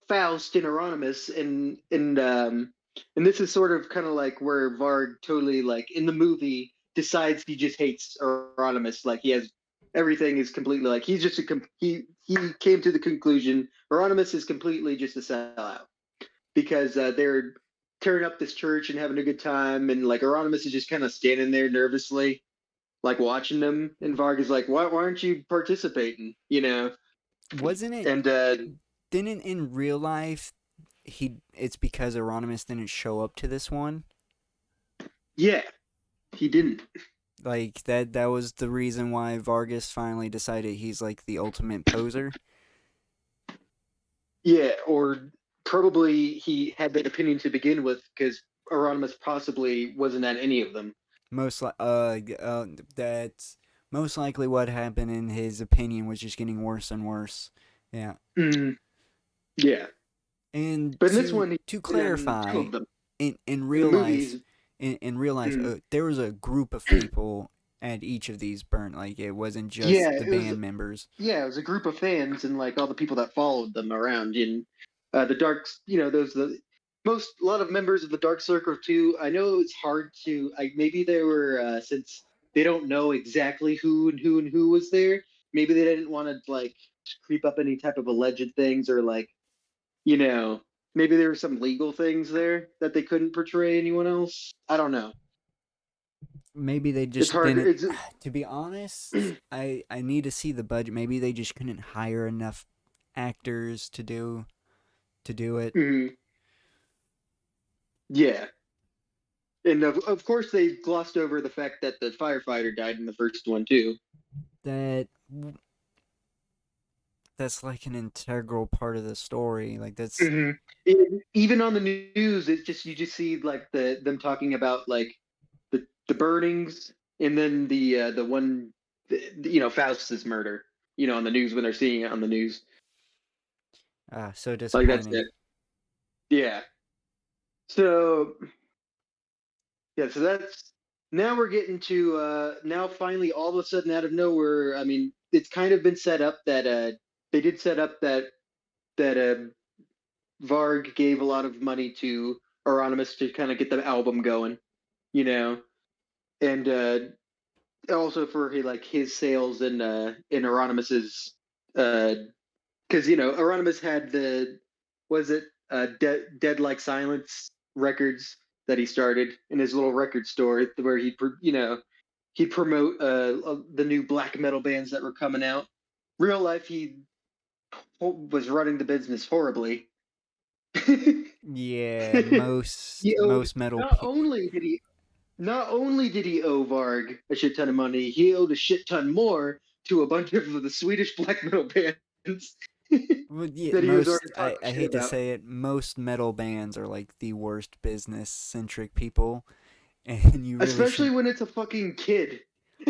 Faust, and Euronymous, and this is sort of kind of like where Varg totally like in the movie decides he just hates Euronymous, like he has everything is completely like he's just he came to the conclusion Euronymous is completely just a sellout because they're tearing up this church and having a good time, and like Euronymous is just kind of standing there nervously like watching them, and Varg is like, why aren't you participating? You know, Wasn't it? and Didn't in real life it's because Euronymous didn't show up to this one. yeah, he didn't. Like that was the reason why Vargas finally decided he's like the ultimate poser. Yeah, or probably he had that opinion to begin with because Euronymous possibly wasn't at any of them. Most that's most likely what happened, and his opinion was just getting worse and worse. Yeah. Mm, yeah, And but in this to one, to he's in two clarify, of them. in In the real life, movies, in real life, mm, there was a group of people at each of these burnt. Like it wasn't yeah, just the it was band members. yeah, it was a group of fans and like all the people that followed them around in the dark. You know, those the most a lot of members of the Dark Circle too. I know it's hard to. Maybe they were since they don't know exactly who was there. Maybe they didn't want to like creep up any type of alleged things or like you know maybe there were some legal things there that they couldn't portray anyone else. I don't know. Maybe they It's just hard. didn't. It's To be honest, I need to see the budget. Maybe they just couldn't hire enough actors to do it. mm, yeah. And of course, they glossed over the fact that the firefighter died in the first one too. That that's like an integral part of the story. Like that's Mm-hmm. Even on the news, it's just you just see like them talking about like the burnings, and then the one, you know, Faust's murder. You know, on the news when they're seeing it on the news, so like that's disappointing. it. Yeah. So yeah, so that's now we're getting to now finally all of a sudden out of nowhere. I mean, it's kind of been set up that they did set up that Varg gave a lot of money to Euronymous to kind of get the album going, you know, and also for like his sales in Euronymous because you know Euronymous had the was it Dead Like Silence records that he started in his little record store where you know he'd promote the new black metal bands that were coming out. Real life, he was running the business horribly. Yeah, He owed most metal not pe- only did he not only did he owe Varg a shit ton of money, he owed a shit ton more to a bunch of the Swedish black metal bands well, yeah, that he was most already talking I shit hate to about. say it, most metal bands are like the worst business centric people, and you really Especially should. when it's a fucking kid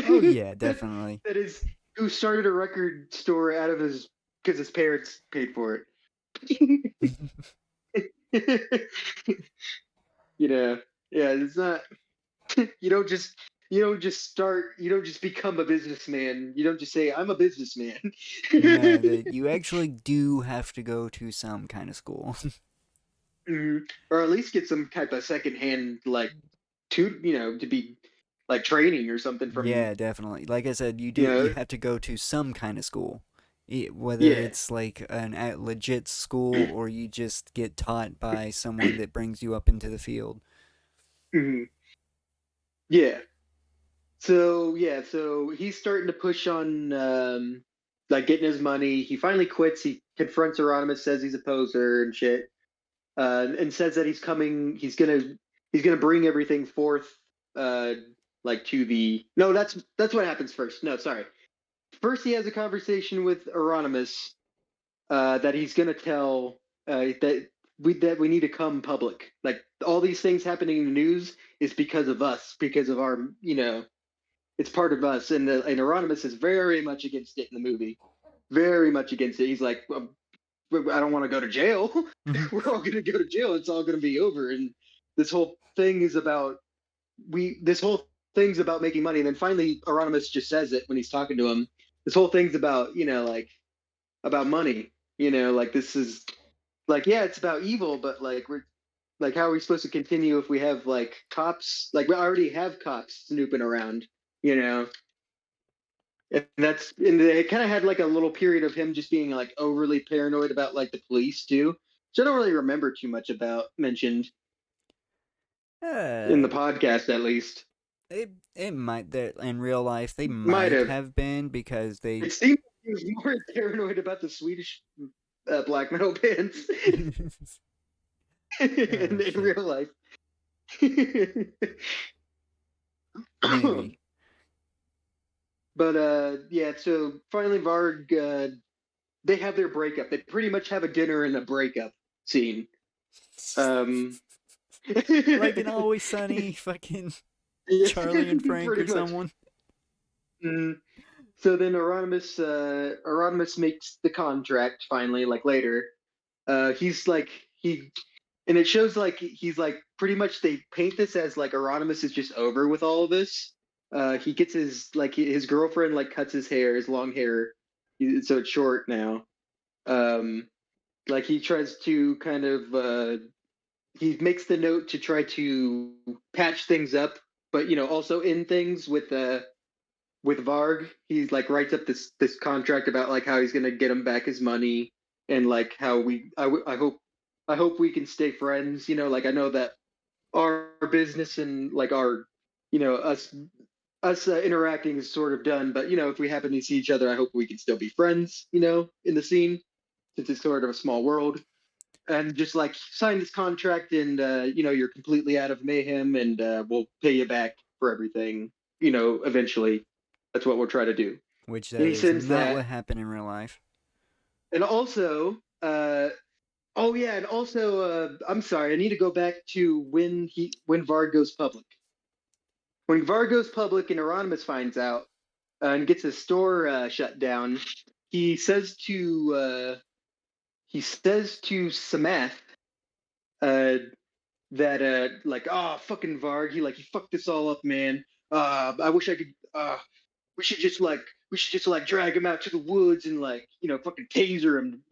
Oh yeah, that definitely. that is who started a record store out of his because his parents paid for it. You know, yeah, it's not. You don't just you don't just become a businessman. You don't just say I'm a businessman. No, that you actually do have to go to some kind of school. Mhm. Or at least get some type of secondhand like to be like training or something from Yeah, definitely. Like I said, you you know have to go to some kind of school. Whether yeah. it's like an at legit school or you just get taught by someone that brings you up into the field. Mhm. Yeah. So yeah, so he's starting to push on like getting his money. He finally quits. He confronts Euronymous, says he's a poser and shit, and says that he's coming. He's gonna bring everything forth, uh, like to the no. That's what happens first. No, sorry. First, he has a conversation with Euronymous that he's gonna tell that we need to come public. Like all these things happening in the news is because of us, because of our it's part of us. And Euronymous is very much against it in the movie, very much against it. He's like, I don't want to go to jail. Mhm. We're all going to go to jail. It's all going to be over. And this whole thing is about this whole thing's about making money. And then finally, Euronymous just says it when he's talking to him. This whole thing's about like about money. Like this is like yeah, it's about evil, but like we're like how are we supposed to continue if we have like cops? Like we already have cops snooping around. You know, and they kind of had like a little period of him just being like overly paranoid about like the police too, which I don't really remember too much about mentioned in Uh, the podcast at least. it might that in real life they Might might have. have been because they. It seemed like he was more paranoid about the Swedish black metal bands Oh in shit. real life. Maybe. But yeah, so finally Varg they have their breakup. They pretty much have a dinner and a breakup scene. Um Like in Always Sunny, fucking yeah, Charlie and Frank or pretty much. someone. Mm. So then Euronymous makes the contract finally, like later. He's like he and it shows like he's like pretty much they paint this as like Euronymous is just over with all of this. He gets his girlfriend like cuts his hair, his long hair, so it's short now. Um, like he tries to kind of he makes the note to try to patch things up, but also in things with Varg. He like writes up this contract about like how he's gonna get him back his money and like how I hope we can stay friends. Like I know that our business and like our us interacting is sort of done, but if we happen to see each other, I hope we can still be friends. In the scene since it's sort of a small world. And just like sign this contract, and you're completely out of mayhem, and we'll pay you back for everything. Eventually, that's what we'll try to do. Which And that he is sends not that, what happened in real life. and also, oh yeah, and also, I'm sorry, I need to go back to when Varg goes public. When Varg goes public, and Euronymous finds out and gets his store shut down, he says to Samath uh, that like fucking Varg, he fucked this all up, man. I wish I could. We should just like drag him out to the woods and like fucking taser him.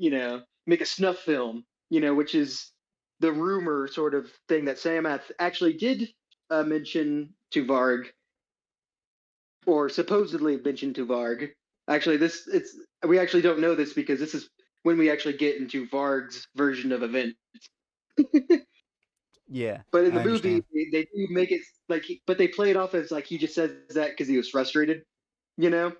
Make a snuff film. Which is the rumor sort of thing that Samath actually did mention to Varg, or supposedly mentioned to Varg. Actually, this it's we actually don't know this because this is when we actually get into Varg's version of events. Yeah, But in the I movie, understand. they do make it like, but they play it off as like he just says that because he was frustrated, you know.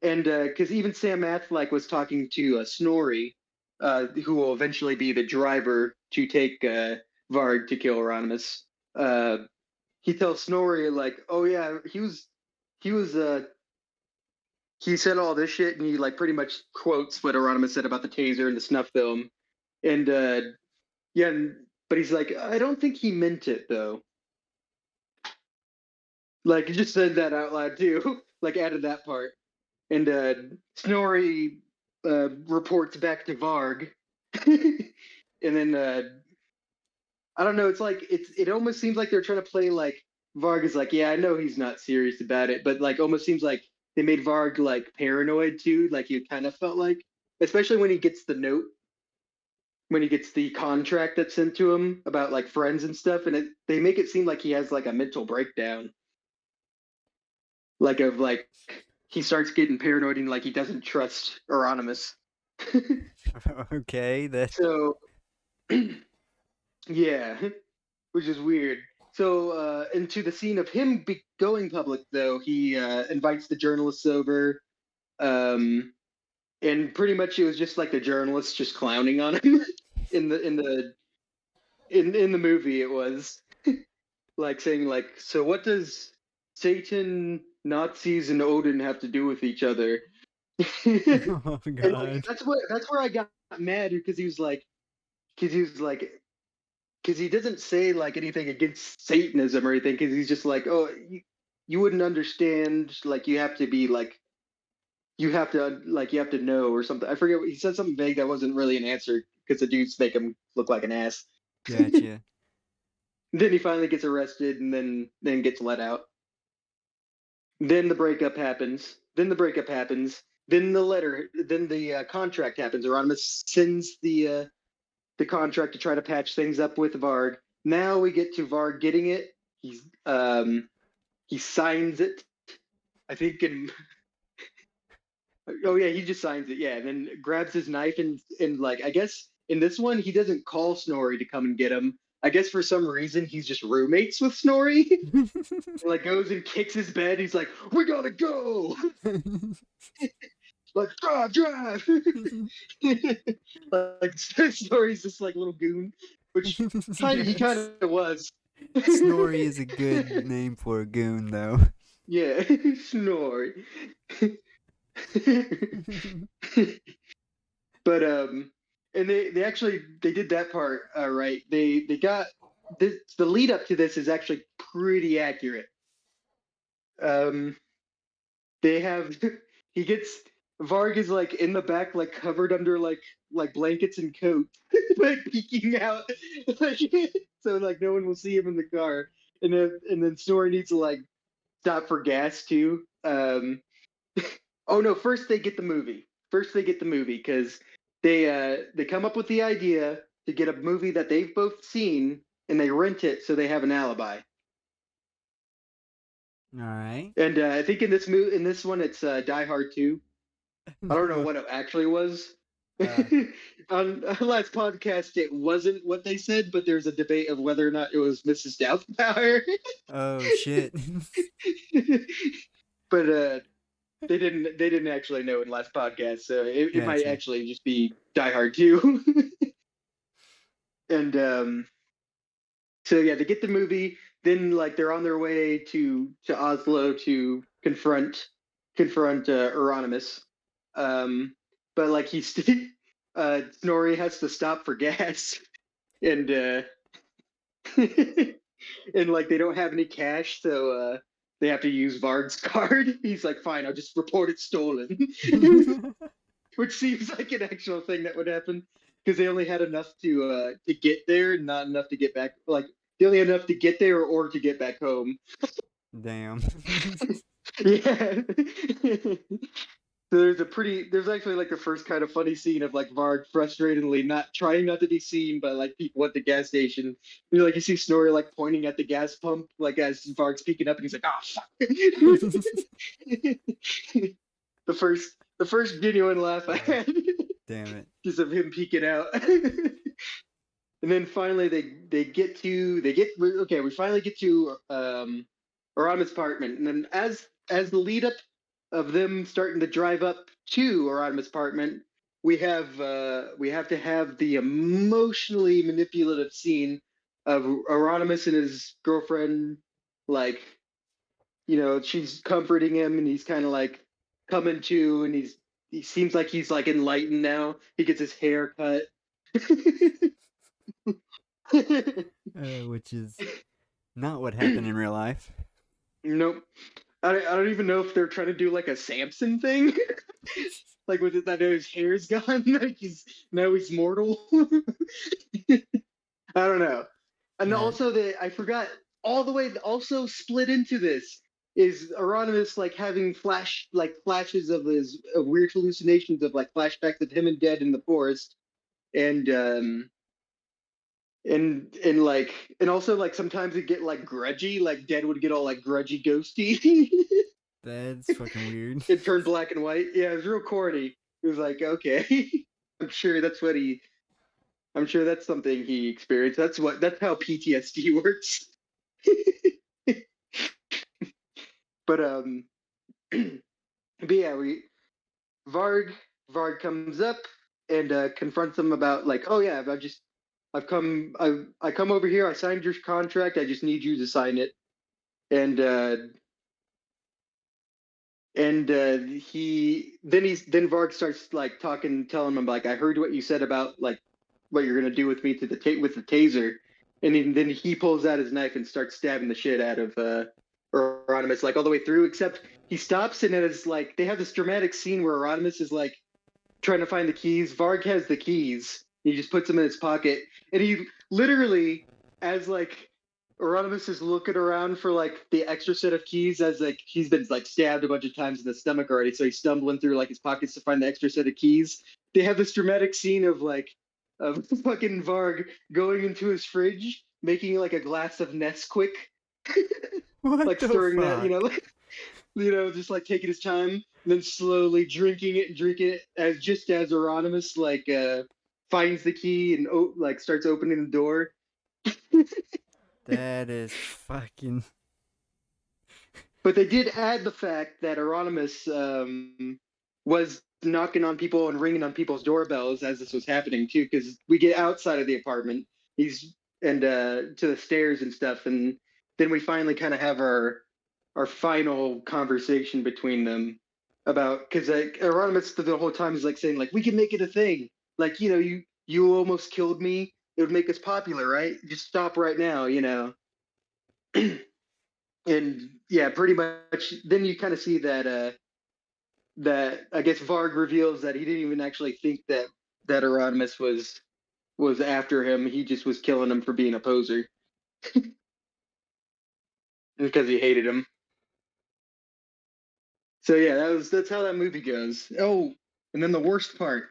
And because even Sam Math like was talking to Snorri, who will eventually be the driver to take Varg to kill Euronymous. Uh, he tells Snorri like, "Oh yeah, he was he said all this shit," and he like pretty much quotes what Euronymous said about the taser and the snuff film. And yeah, but he's like, I don't think he meant it though. Like he just said that out loud too. Like added that part. And Snorri reports back to Varg. And then I don't know, it's like it almost seems like they're trying to play like Varg is like, yeah, I know he's not serious about it, but like almost seems like they made Varg like paranoid too. Like you kind of felt like, especially when he gets the note, when he gets the contract that's sent to him about like friends and stuff, and they make it seem like he has like a mental breakdown, like of like he starts getting paranoid and like he doesn't trust Euronymous. Okay, that. So yeah, which is weird. So into the scene of him going public, though, he invites the journalists over, um, and pretty much it was just like the journalists just clowning on him in the movie. It was like saying like, so what does Satan, Nazis, and Odin have to do with each other? And Oh like God. that's where I got mad because because he was like because he doesn't say like anything against Satanism or anything because he's just like, oh, you wouldn't understand, like you have to be like you have to know or something. I forget he said something vague that wasn't really an answer because the dudes make him look like an ass. Gotcha. Then he finally gets arrested and then gets let out. Then the breakup happens. Then the contract happens. Erasmus sends the contract to try to patch things up with Varg. Now we get to Varg getting it. He signs it. I think in oh yeah, he just signs it. Yeah, and then grabs his knife and like I guess in this one he doesn't call Snorri to come and get him. I guess for some reason he's just roommates with Snorri. Like goes and kicks his bed. He's like, "We gotta go!" Like drive. Like Snorri's this like little goon, which he kind Yes. of was. Snorri is a good name for a goon, though. Yeah, Snorri. But and they actually they did that part right. They got this. The lead up to this is actually pretty accurate. Um, they have he gets Varg is like in the back, like covered under like blankets and coat, like peeking out, like, so like no one will see him in the car. And then Snorri needs to like stop for gas too. Oh no! First they get the movie. First they get the movie because they come up with the idea to get a movie that they've both seen and they rent it so they have an alibi. All right. And I think in this one it's Die Hard 2. I don't know what it actually was. uh, On last podcast, it wasn't what they said, but there's a debate of whether or not it was Mrs. Doubtfire. oh shit. But they didn't actually know in last podcast, so it might Gotcha. actually just be Die Hard 2. And so yeah, they get the movie. Then like they're on their way to Oslo to confront Euronymous. But like Snorri has to stop for gas, and and like they don't have any cash, so they have to use Vard's card. He's like, fine, I'll just report it stolen, which seems like an actual thing that would happen because they only had enough to get there, not enough to get back. Like they only had enough to get there or to get back home. Damn. Yeah. So there's actually like the first kind of funny scene of like Varg frustratedly not trying not to be seen by like people at the gas station. You see Snorri like pointing at the gas pump like as Varg's peeking up and he's like, oh fuck. The first genuine laugh I uh, had damn it. just of him peeking out. And then finally they get okay, we finally get to Arama's apartment. And then as the lead up of them starting to drive up to Arama's apartment, we have to have the emotionally manipulative scene of Euronymous and his girlfriend, like, she's comforting him and he's kind of like coming to, and he seems like he's like enlightened now. He gets his hair cut. Which is not what happened in real life. Nope. I don't even know if they're trying to do like a Samson thing. Like with it that his hair's gone, like he's mortal. I don't know. And Uh, also I forgot all the way also split into this is Euronymous like having flashes of his weird hallucinations of like flashbacks of him and Dead in the forest, and like and also like sometimes it get like grudgy, like Dead would get all like grudgy ghosty. that's fucking weird. It turned black and white. Yeah, it was real corny. It was like, okay. I'm sure that's what he I'm sure that's something he experienced. That's how PTSD works. But but yeah, we Varg Varg comes up and confronts him about like, oh yeah, I come over here, I signed your contract, I just need you to sign it. And then Varg starts like talking, telling him like, I heard what you said about like what you're gonna do with me with the taser, and then he pulls out his knife and starts stabbing the shit out of Euronymous like all the way through, except he stops and it's like they have this dramatic scene where Rodimus is like trying to find the keys. Varg has the keys. He just puts them in his pocket, and he literally, as like Euronymous is looking around for like the extra set of keys, as like he's been like stabbed a bunch of times in the stomach already, so he's stumbling through like his pockets to find the extra set of keys. They have this dramatic scene of like of fucking Varg going into his fridge, making like a glass of Nesquik, What like the stirring that, fuck? just like taking his time and then slowly drinking it and drinking it as just as Euronymous like finds the key and like starts opening the door. That is fucking. But they did add the fact that Euronymous was knocking on people and ringing on people's doorbells as this was happening too, because we get outside of the apartment. He's and to the stairs and stuff, and then we finally kind of have our final conversation between them about because like Euronymous the whole time is like saying like we can make it a thing, like you almost killed me. It would make us popular, right? Just stop right now, and yeah, pretty much. Then you kind of see that I guess Varg reveals that he didn't even actually think that Euronymous was after him. He just was killing him for being a poser because he hated him. So yeah, that's how that movie goes. Oh, and then the worst part,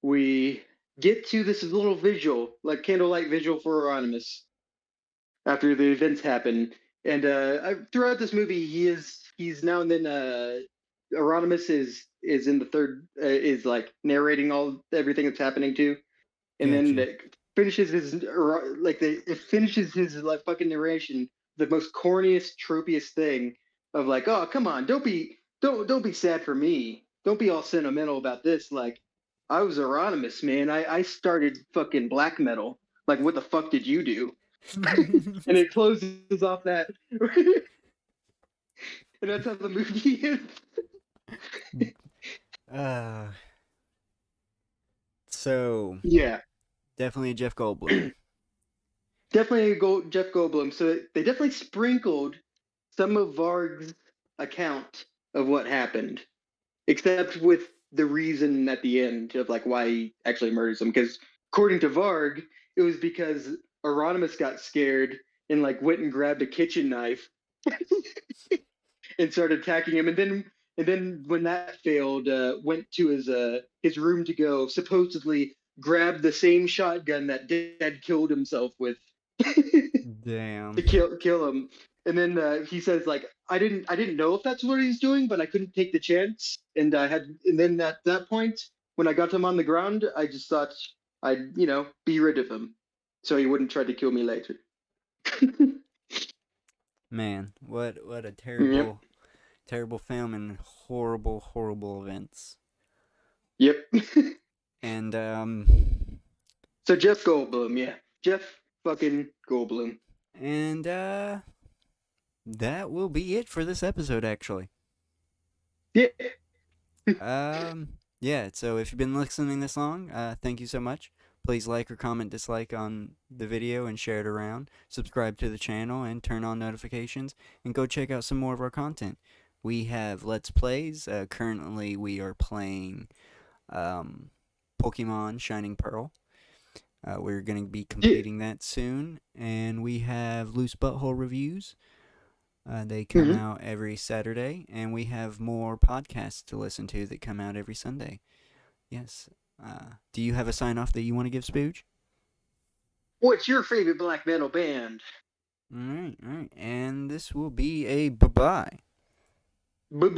we get to this little visual, like candlelight visual for Euronymous after the events happen. And throughout this movie, he's now and then Euronymous is in the third is like narrating all everything that's happening to, and then Gotcha. it finishes his it finishes his like fucking narration the most corniest tropiest thing of like, oh come on, don't be sad for me, don't be all sentimental about this, like I was Euronymous, man, I started fucking black metal, like what the fuck did you do? And it closes off that and that's how the movie is. uh, so Yeah, definitely Jeff Goldblum. definitely Jeff Goldblum. So they definitely sprinkled some of Varg's account of what happened, except with the reason at the end of like why he actually murders him. Because according to Varg, it was because Euronymous got scared and like went and grabbed a kitchen knife and started attacking him. And then when that failed, went to his room to go supposedly grab the same shotgun that Dad killed himself with Damn. to kill him. And then he says like I didn't know if that's what he's doing, but I couldn't take the chance. And then at that point when I got him on the ground, I just thought I'd be rid of him so he wouldn't try to kill me later. Man, what a Yep. terrible terrible film and horrible horrible events. Yep. And So Jeff Goldblum, yeah. Jeff fucking Goldblum. and that will be it for this episode actually. Yeah. Yeah, so if you've been listening this long, thank you so much. Please like or comment dislike on the video and share it around. Subscribe to the channel and turn on notifications and go check out some more of our content. We have Let's Plays. Currently, we are playing um, Pokemon Shining Pearl. We're going to be Yeah. completing that soon. And we have Loose Butthole Reviews. They come Mm-hmm. out every Saturday. And we have more podcasts to listen to that come out every Sunday. Yes. Do you have a sign off that you want to give, Spooge? What's your favorite black metal band? All right, all right. And this will be a bye bye. But